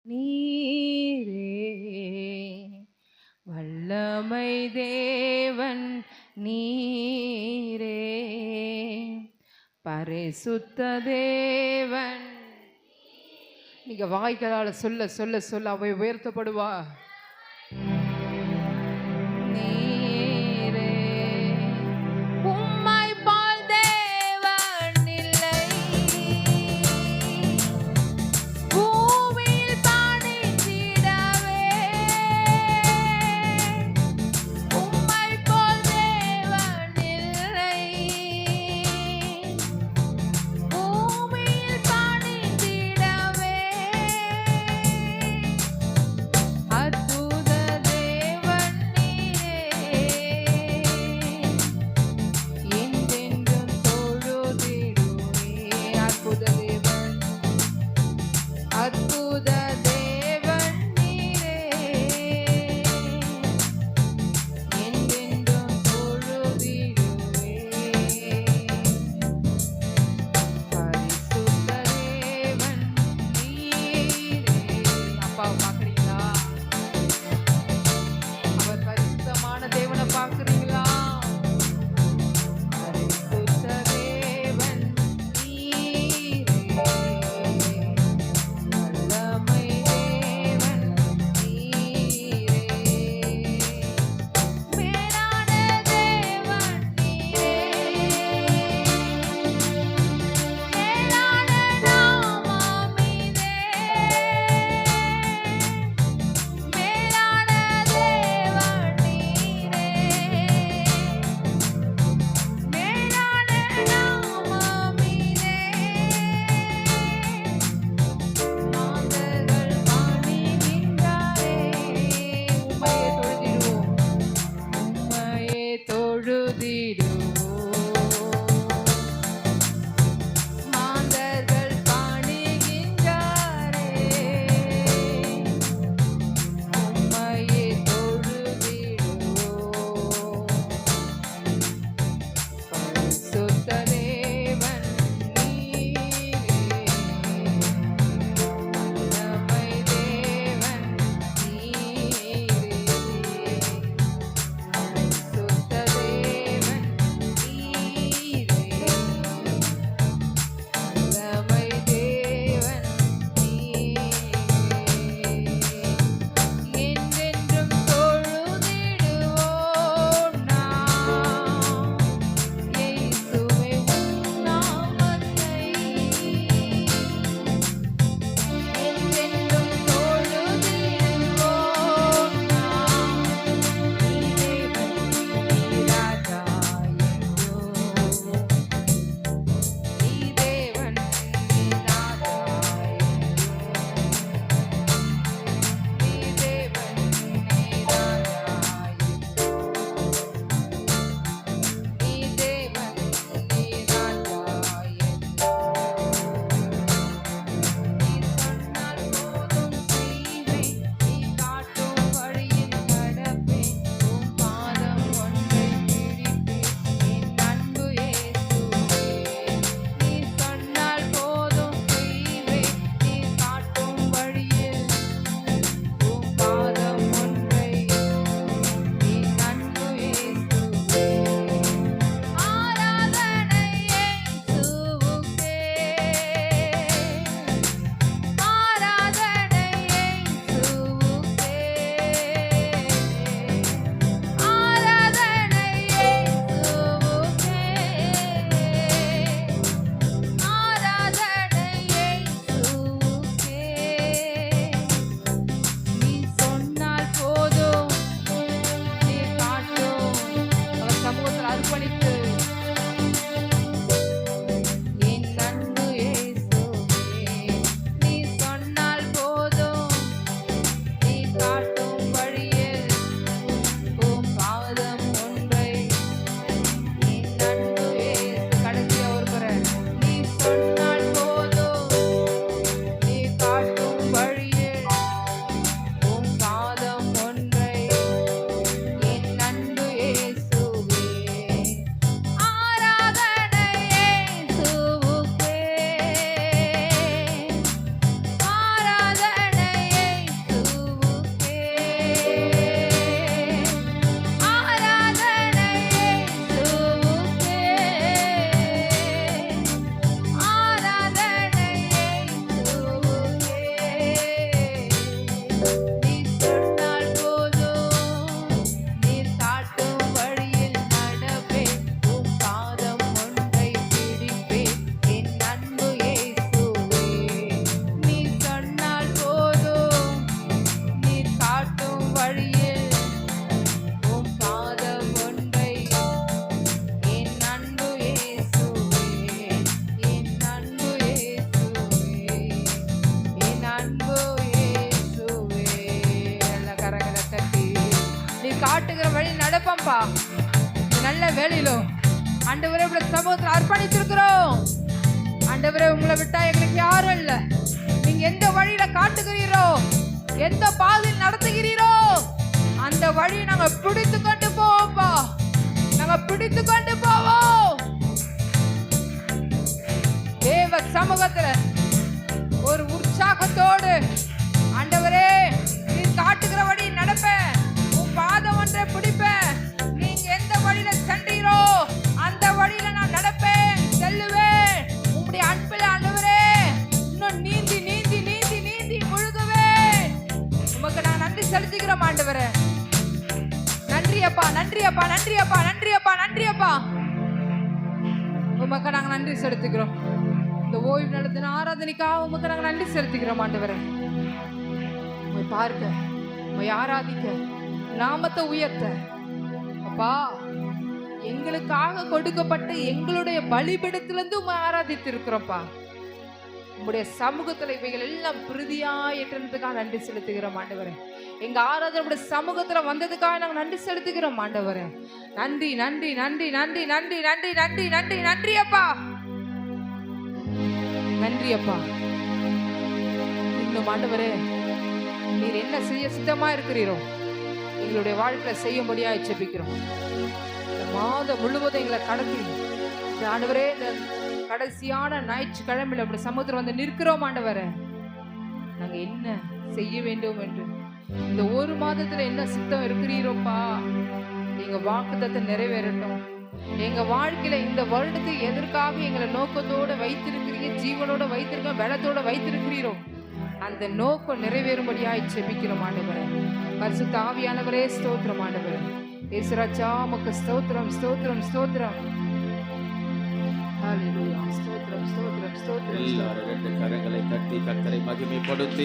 நீரே வல்லமை தேவன் நீரே பரிசுத்த தேவன். நீங்க வாய்களால சொல்ல சொல்ல சொல்ல அவை உயர்த்தப்படுவா. நீரே உம்மை போல் தேவன் இல்லை, பூமியில் பணிந்திடவே. உம்மை போல் தேவன் இல்லை, பூமியில் பணிந்திடவே. நன்றியப்பா. இந்த நல்ல வேலையிலோ ஆண்டவரே உங்களை சமூகத்தில் அர்ப்பணித்திருக்கிறோம். ஆண்டவரே உங்களை விட்டா எங்களுக்கு யாரும் இல்லை. நீங்க எந்த வழியில காட்டுகிறீரோ, எந்த பாதையில் நடத்துகிறீரோ அந்த வழியை நாங்க பிடித்து கொண்டு போவோம்ப்பா. நாங்க பிடித்து கொண்டு போவோம். தேவ சமூகத்துல ஒரு உற்சாகத்தோடு ஆண்டவரே நீ காட்டுகிற வழி நடப்பேன், உன் பாதம் ஒன்றை பிடிப்பேன், நீங்க எந்த வழியில சென்றீரோ அந்த வழியில நான் நடப்பேன், செல்லுவேன். உங்களுடைய அன்பில் ஆண்டவரே இன்னும் நீந்தி நீந்தி நீந்தி நீந்தி முழுகுவேன். உமக்கு நான் நன்றி செலுத்துகிறோம் ஆண்டவரே. நன்றியப்பா, நன்றியப்பா, நன்றியப்பா, நன்றியப்பா, நன்றியப்பா. உமக்கு நாங்க நன்றி செலுத்துகிறோம். இந்த ஓய்வு நடத்தின ஆராதனைக்காக உமக்கு நாங்க நன்றி செலுத்துகிறோம் ஆண்டவரே. உம்மை பார்க்க, உம்மை ஆராதிக்க, நாமத்தை உயர்த்த அப்பா எங்களுக்காக கொடுக்கப்பட்ட எங்களுடைய பலிபீடத்திலிருந்து உம்மை ஆராதித்து இருக்கிறோம்ப்பா. உங்களுடைய சமூகத்துல இவைகள் எல்லாம் பிரதியா ஏற்றதுக்காக நன்றி செலுத்துகிறோம் ஆண்டவரே. எங்க ஆராதனை உங்களுடைய சமூகத்துல வந்ததுக்காக நாங்க நன்றி செலுத்துகிறோம் ஆண்டவரே. நன்றி நன்றி நன்றி நன்றி நன்றி நன்றி நன்றி நன்றி நன்றி அப்பா, நன்றி அப்பா. இன்னும் ஆண்டவரே நீர் என்ன செய்ய சித்தமா இருக்கிறீரோ எங்களுடைய வாழ்க்கையில செய்யும்படியா ஜெபிக்கிறோம். இந்த மாதம் முழுவதும் எங்களை கடத்தி ஆண்டவரே இந்த கடைசியான ஞாயிற்றுக்கிழமையில அப்படி சமுத்திரம் வந்து நிற்கிறோம் ஆண்டவரே. நாங்க என்ன செய்ய வேண்டும் என்று இந்த ஒரு மாதத்துல என்ன சித்தம் இருக்கிறீரோப்பா, எங்க வாக்குத்தத்தை நிறைவேறட்டும். எங்க வாழ்க்கையில இந்த வருடத்துக்கு எதற்காக எங்களை நோக்கத்தோட வைத்திருக்கிறீங்க, ஜீவனோட வைத்திருக்க, பலத்தோட வைத்திருக்கிறீரோ அந்த நோக்கம் நிறைவேறும்படியாய் ஜெபிக்கிறோம் ஆண்டவரே. பரிசுத்த ஆவியானவரே ஸ்தோத்திரம் ஆண்டவரே. இயேசுராஜா உமக்கு ஸ்தோத்திரம் ஸ்தோத்திரம் ஸ்தோத்திரம். ஹல்லேலூயா. ஸ்தோத்திரம் ஸ்தோத்திரம் ஸ்தோத்திரம். எல்லாரும் ரெண்டு கரங்களை தட்டி கர்த்தரை மகிமைப்படுத்தி